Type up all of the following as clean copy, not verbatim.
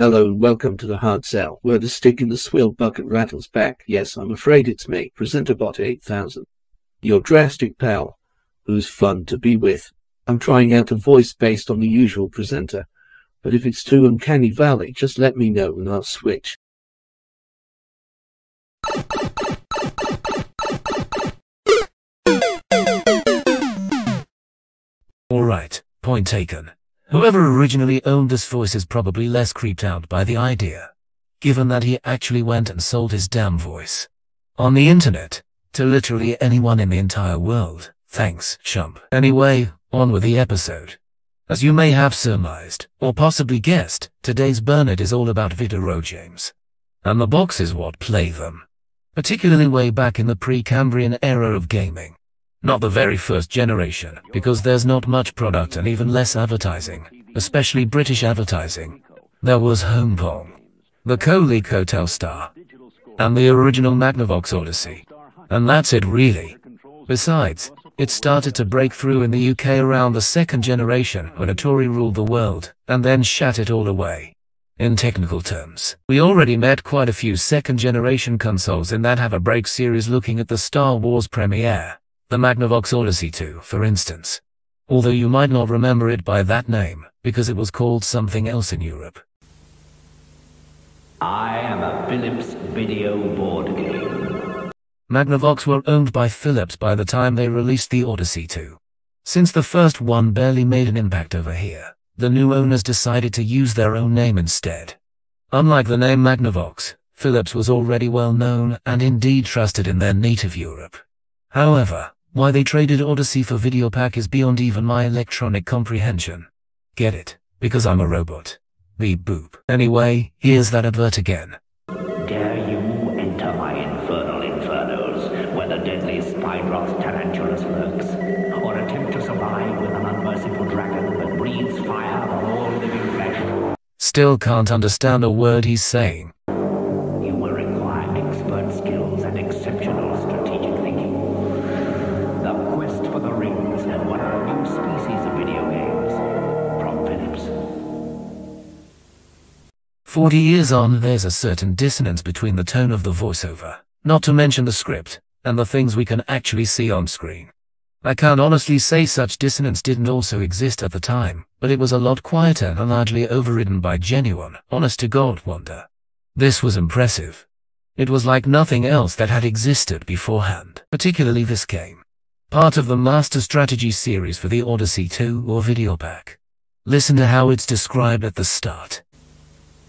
Hello and welcome to the hard sell, where the stick in the swill-bucket rattles back. Yes, I'm afraid it's me, Presenterbot 8000. Your drastic pal, who's fun to be with. I'm trying out a voice based on the usual presenter, but if it's too uncanny valley, just let me know and I'll switch. Alright, point taken. Whoever originally owned this voice is probably less creeped out by the idea, given that he actually went and sold his damn voice on the internet to literally anyone in the entire world. Thanks, chump. Anyway, on with the episode. As you may have surmised, or possibly guessed, today's Bernard is all about video games. And the box is what play them. Particularly way back in the pre-Cambrian era of gaming. Not the very first generation, because there's not much product and even less advertising, especially British advertising. There was Hong Kong, the Coleco Telstar, and the original Magnavox Odyssey. And that's it really. Besides, it started to break through in the UK around the second generation when Atari ruled the world, and then shat it all away. In technical terms, we already met quite a few second generation consoles in that have a break series looking at the Star Wars premiere. The Magnavox Odyssey2, for instance. Although you might not remember it by that name, because it was called something else in Europe. I am a Philips video board game. Magnavox were owned by Philips by the time they released the Odyssey2. Since the first one barely made an impact over here, the new owners decided to use their own name instead. Unlike the name Magnavox, Philips was already well known and indeed trusted in their native Europe. However, why they traded Odyssey for Videopac is beyond even my electronic comprehension. Get it? Because I'm a robot. Beep boop. Anyway, here's that advert again. Dare you enter my infernal infernos, where the deadly Spydroth tarantulus lurks, or attempt to survive with an unmerciful dragon that breathes fire on all living flesh? Still can't understand a word he's saying. You will require expert skills and exceptional strategic thinking. The quest for the rings and what are new species of video games. From Philips. 40 years on, there's a certain dissonance between the tone of the voiceover, not to mention the script, and the things we can actually see on screen. I can't honestly say such dissonance didn't also exist at the time, but it was a lot quieter and largely overridden by genuine, honest-to-God wonder. This was impressive. It was like nothing else that had existed beforehand, particularly this game. Part of the Master Strategy series for the Odyssey2 or Videopac. Listen to how it's described at the start.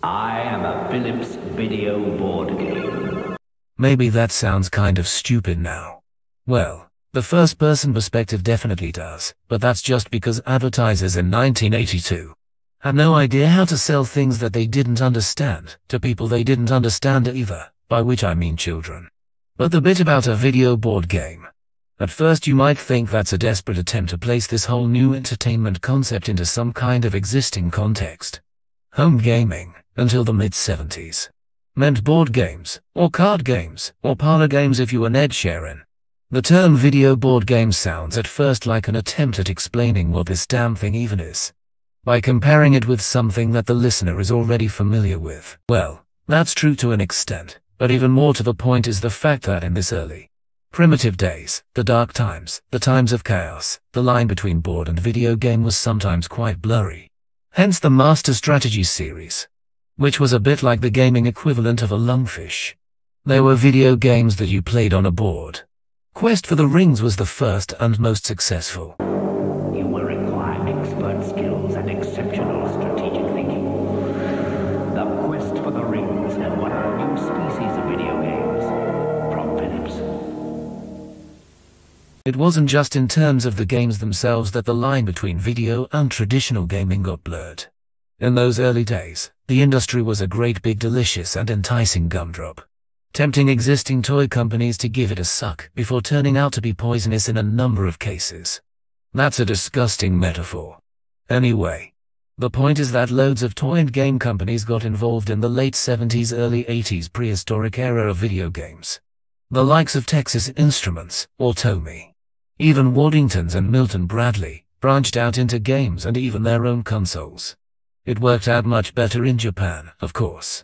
I am a Philips video board game. Maybe that sounds kind of stupid now. Well, the first-person perspective definitely does, but that's just because advertisers in 1982 had no idea how to sell things that they didn't understand to people they didn't understand either, by which I mean children. But the bit about a video board game. At first you might think that's a desperate attempt to place this whole new entertainment concept into some kind of existing context. Home gaming, until the mid-70s, meant board games, or card games, or parlor games if you were Ned Sheeran. The term video board game sounds at first like an attempt at explaining what this damn thing even is, by comparing it with something that the listener is already familiar with. Well, that's true to an extent, but even more to the point is the fact that in this early, primitive days, the dark times, the times of chaos, the line between board and video game was sometimes quite blurry. Hence the Master Strategy series, which was a bit like the gaming equivalent of a lungfish. There were video games that you played on a board. Quest for the Rings was the first and most successful. You will require expert skills and exceptional strategic thinking. The quest for the rings and what are new species of video games. From Philips. It wasn't just in terms of the games themselves that the line between video and traditional gaming got blurred. In those early days, the industry was a great big delicious and enticing gumdrop, tempting existing toy companies to give it a suck before turning out to be poisonous in a number of cases. That's a disgusting metaphor. Anyway, the point is that loads of toy and game companies got involved in the late 70s early 80s prehistoric era of video games. The likes of Texas Instruments, or Tomy, even Waddington's and Milton Bradley, branched out into games and even their own consoles. It worked out much better in Japan, of course.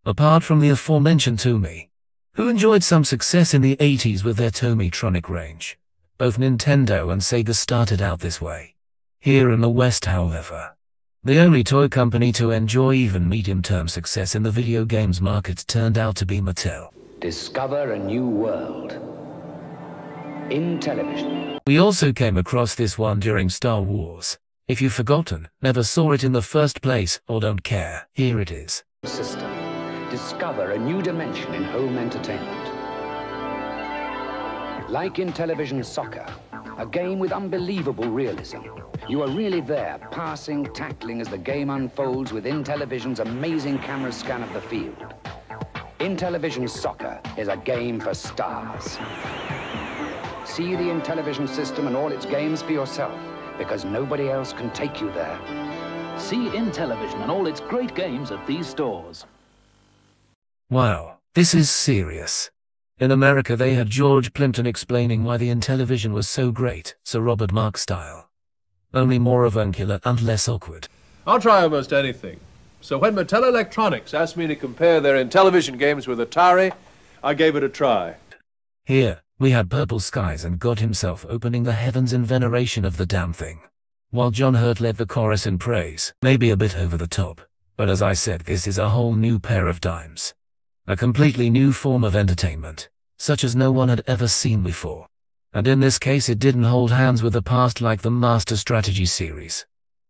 Apart from the aforementioned Tomy, who enjoyed some success in the 80s with their Tomytronic range. Both Nintendo and Sega started out this way. Here in the West, however, the only toy company to enjoy even medium-term success in the video games market turned out to be Mattel. Discover a new world. Intellivision. We also came across this one during Star Wars. If you've forgotten, never saw it in the first place, or don't care, here it is. System. Discover a new dimension in home entertainment. Like Intellivision Soccer, a game with unbelievable realism. You are really there, passing, tackling as the game unfolds with Intellivision's amazing camera scan of the field. Intellivision Soccer is a game for stars. See the Intellivision system and all its games for yourself, because nobody else can take you there. See Intellivision and all its great games at these stores. Wow, this is serious. In America they had George Plimpton explaining why the Intellivision was so great, Sir Robert Mark style. Only more avuncular and less awkward. I'll try almost anything. So when Mattel Electronics asked me to compare their Intellivision games with Atari, I gave it a try. Here, we had Purple Skies and God himself opening the heavens in veneration of the damn thing. While John Hurt led the chorus in praise, maybe a bit over the top. But as I said, this is a whole new pair of dimes. A completely new form of entertainment, such as no one had ever seen before. And in this case it didn't hold hands with the past like the Master Strategy series.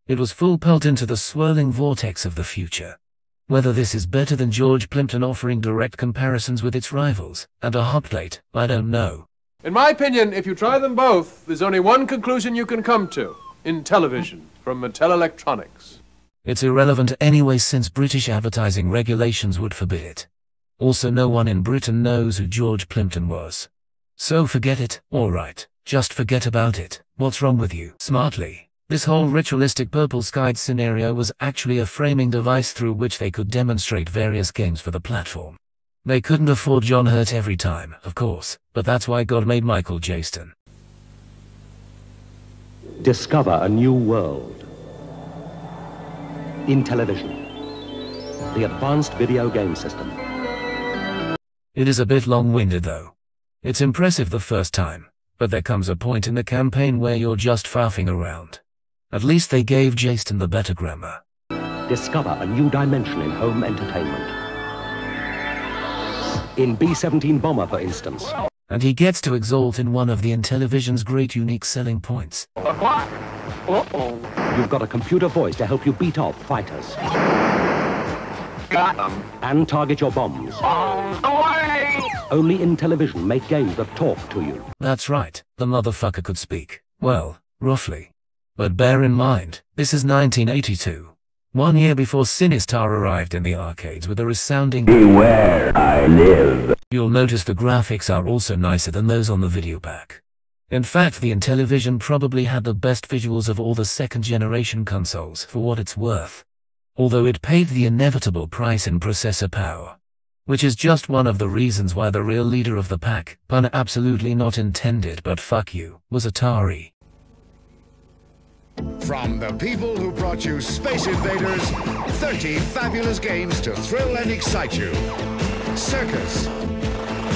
It was full pelt into the swirling vortex of the future. Whether this is better than George Plimpton offering direct comparisons with its rivals, and a hot plate, I don't know. In my opinion, if you try them both, there's only one conclusion you can come to. Intellivision from Mattel Electronics. It's irrelevant anyway since British advertising regulations would forbid it. Also, no one in Britain knows who George Plimpton was. So forget it, alright, just forget about it. What's wrong with you? Smartly, this whole ritualistic purple-skied scenario was actually a framing device through which they could demonstrate various games for the platform. They couldn't afford John Hurt every time, of course, but that's why God made Michael Jaston. Discover a new world. Intellivision, the advanced video game system. It is a bit long-winded though. It's impressive the first time, but there comes a point in the campaign where you're just faffing around. At least they gave Jaston the better grammar. Discover a new dimension in home entertainment. In B-17 Bomber, for instance. And he gets to exalt in one of the Intellivision's great unique selling points. You've got a computer voice to help you beat off fighters. Got them. And target your bombs. Only Intellivision make games that talk to you. That's right, the motherfucker could speak. Well, roughly. But bear in mind, this is 1982. 1 year before Sinistar arrived in the arcades with a resounding "Beware, I live." You'll notice the graphics are also nicer than those on the Videopac. In fact, the Intellivision probably had the best visuals of all the second-generation consoles for what it's worth. Although it paid the inevitable price in processor power. Which is just one of the reasons why the real leader of the pack, pun absolutely not intended but fuck you, was Atari. From the people who brought you Space Invaders, 30 fabulous games to thrill and excite you. Circus,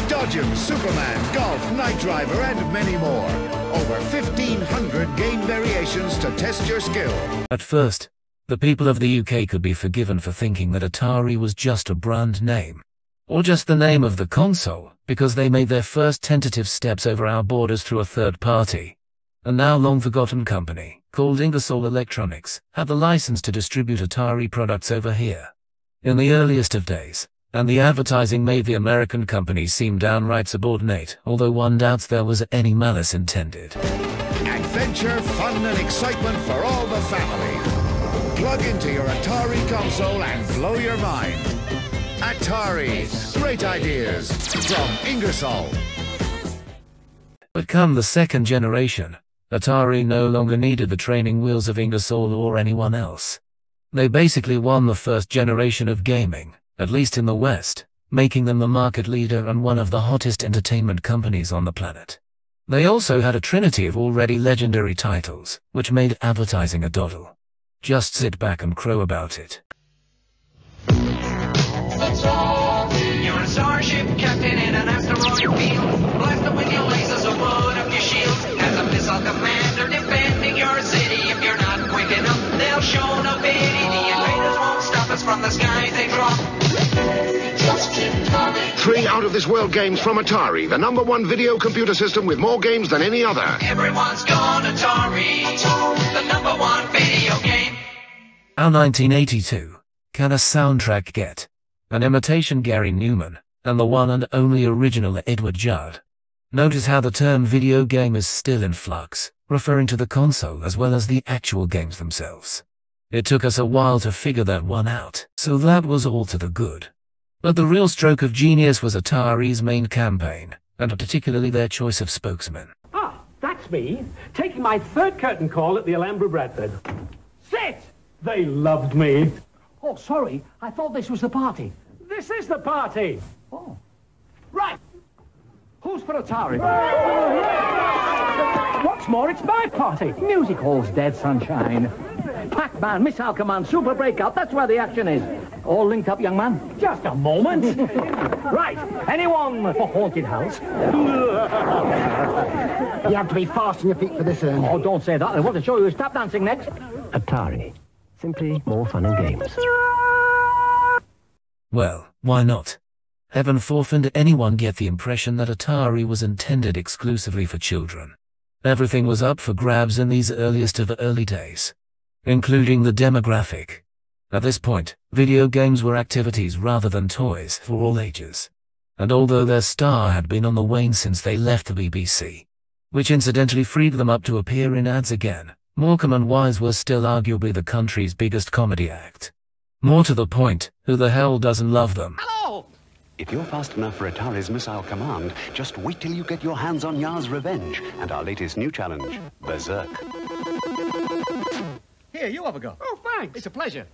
Dodgems, Superman, Golf, Night Driver, and many more. Over 1,500 game variations to test your skill. At first, the people of the UK could be forgiven for thinking that Atari was just a brand name. Or just the name of the console, because they made their first tentative steps over our borders through a third party. A now long-forgotten company, called Ingersoll Electronics, had the license to distribute Atari products over here. In the earliest of days, and the advertising made the American company seem downright subordinate, although one doubts there was any malice intended. Adventure, fun, and excitement for all the family. Plug into your Atari console and blow your mind. Atari, great ideas from Ingersoll. But come the second generation, Atari no longer needed the training wheels of Ingersoll or anyone else. They basically won the first generation of gaming, at least in the West, making them the market leader and one of the hottest entertainment companies on the planet. They also had a trinity of already legendary titles, which made advertising a doddle. Just sit back and crow about it. You're a starship captain in an asteroid field. Blast them with your lasers or wood up your shields. As a missile commander defending your city. If you're not quick enough, they'll show no pity. The invaders won't stop us from the skies they drop. Just keep coming. 3 out-of-this-world games from Atari, the #1 video computer system with more games than any other. Everyone's gone Atari, the #1 video game. How 1982 can a soundtrack get? An imitation Gary Newman, and the one and only original Edward Judd. Notice how the term video game is still in flux, referring to the console as well as the actual games themselves. It took us a while to figure that one out, so that was all to the good. But the real stroke of genius was Atari's main campaign, and particularly their choice of spokesman. Ah, that's me, taking my 3rd curtain call at the Alhambra Bradford. Sit! They loved me. Oh, sorry. I thought this was the party. This is the party. Oh. Right. Who's for Atari? What's more, it's my party. Music hall's dead, sunshine. Pac-Man, Missile Command, Super Breakout, that's where the action is. All linked up, young man? Just a moment. Right, anyone for Haunted House? You have to be fast on your feet for this, Oh, don't say that. I want to show you who's tap dancing next. Atari. Simply more fun and games. Well, why not? Heaven forfend anyone get the impression that Atari was intended exclusively for children. Everything was up for grabs in these earliest of the early days, including the demographic. At this point, video games were activities rather than toys for all ages. And although their star had been on the wane since they left the BBC, which incidentally freed them up to appear in ads again, Morecambe and Wise was still arguably the country's biggest comedy act. More to the point, who the hell doesn't love them? Hello! If you're fast enough for Atari's Missile Command, just wait till you get your hands on Yar's Revenge and our latest new challenge, Berserk. Here, you have a go. Oh, thanks. It's a pleasure.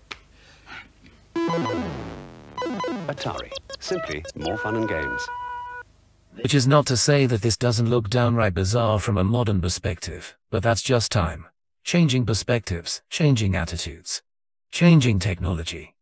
Atari. Simply more fun and games. Which is not to say that this doesn't look downright bizarre from a modern perspective, but that's just time. Changing perspectives, changing attitudes, changing technology.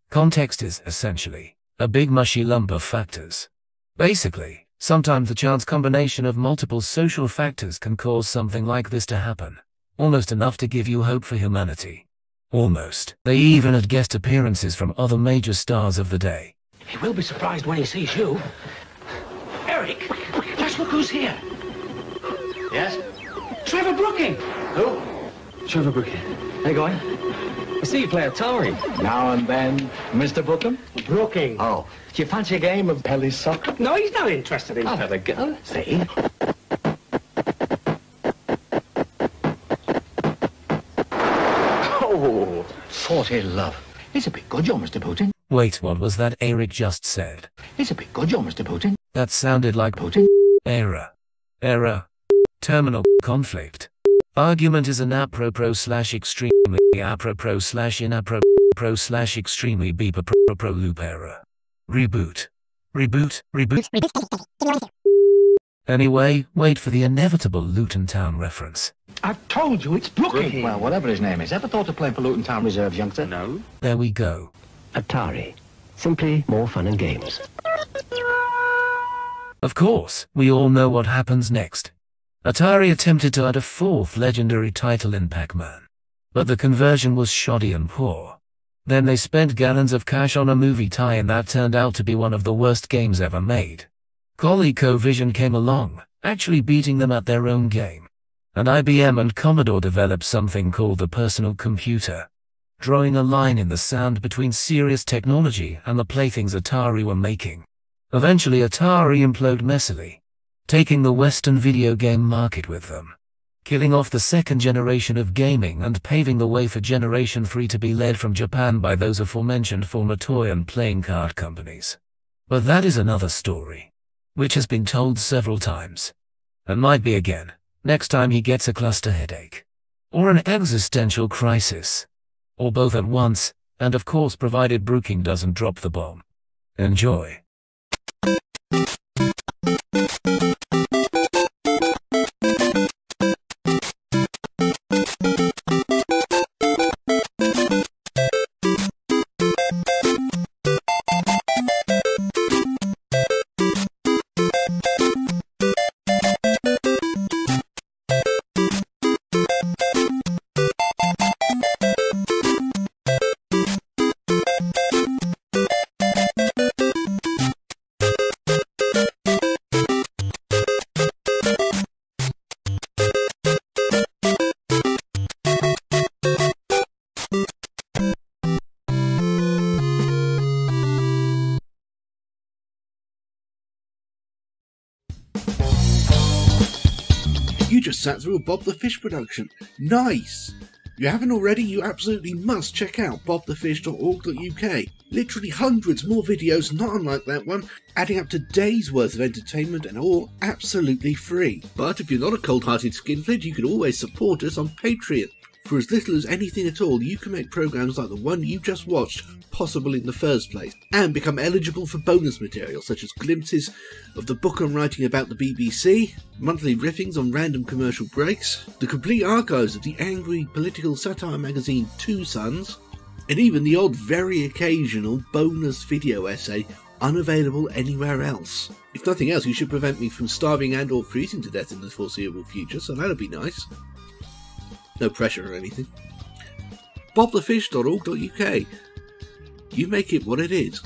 Context is, essentially, a big mushy lump of factors. Basically, sometimes the chance combination of multiple social factors can cause something like this to happen. Almost enough to give you hope for humanity. Almost. They even had guest appearances from other major stars of the day. He will be surprised when he sees you. Eric, just look who's here. Yes? Trevor Brooking. Who? Trevor Brooking. How you going? I see you play Atari. Now and then, Mr. Brookham? Brooking. Oh, do you fancy a game of Pelly Soccer? No, he's not interested in... I'll have a go. See? Oh, 40 love. It's a bit good, you're Mr. Putin. Wait, what was that Eric just said? It's a bit good, you're Mr. Putin. That sounded like Putin. Error. Terminal conflict. Argument is an apropos/extremely apropos/inapropos/extremely beep apropos loop error. Reboot. Anyway, wait for the inevitable Luton Town reference. I've told you it's Brooking. Well, whatever his name is. Ever thought of playing for Luton Town Reserve, youngster? No. There we go. Atari. Simply more fun and games. Of course, we all know what happens next. Atari attempted to add a 4th legendary title in Pac-Man, but the conversion was shoddy and poor. Then they spent gallons of cash on a movie tie-in that turned out to be one of the worst games ever made. ColecoVision came along, actually beating them at their own game. And IBM and Commodore developed something called the personal computer, drawing a line in the sand between serious technology and the playthings Atari were making. Eventually Atari imploded messily, taking the Western video game market with them, killing off the 2nd generation of gaming and paving the way for Generation 3 to be led from Japan by those aforementioned former toy and playing card companies. But that is another story, which has been told several times, and might be again, next time he gets a cluster headache, or an existential crisis, or both at once, and of course provided Brooking doesn't drop the bomb. Enjoy. sat through a Bob the Fish production. Nice! If you haven't already, you absolutely must check out bobthefish.org.uk. Literally hundreds more videos not unlike that one, adding up to days worth of entertainment and all absolutely free. But if you're not a cold-hearted skinflint, you can always support us on Patreon. For as little as anything at all, you can make programs like the one you just watched possible in the first place, and become eligible for bonus material such as glimpses of the book I'm writing about the BBC, monthly riffings on random commercial breaks, the complete archives of the angry political satire magazine Two Sons, and even the odd very occasional bonus video essay unavailable anywhere else. If nothing else, you should prevent me from starving and or freezing to death in the foreseeable future, so that'll be nice. No pressure or anything. bobthefish.org.uk. You make it what it is.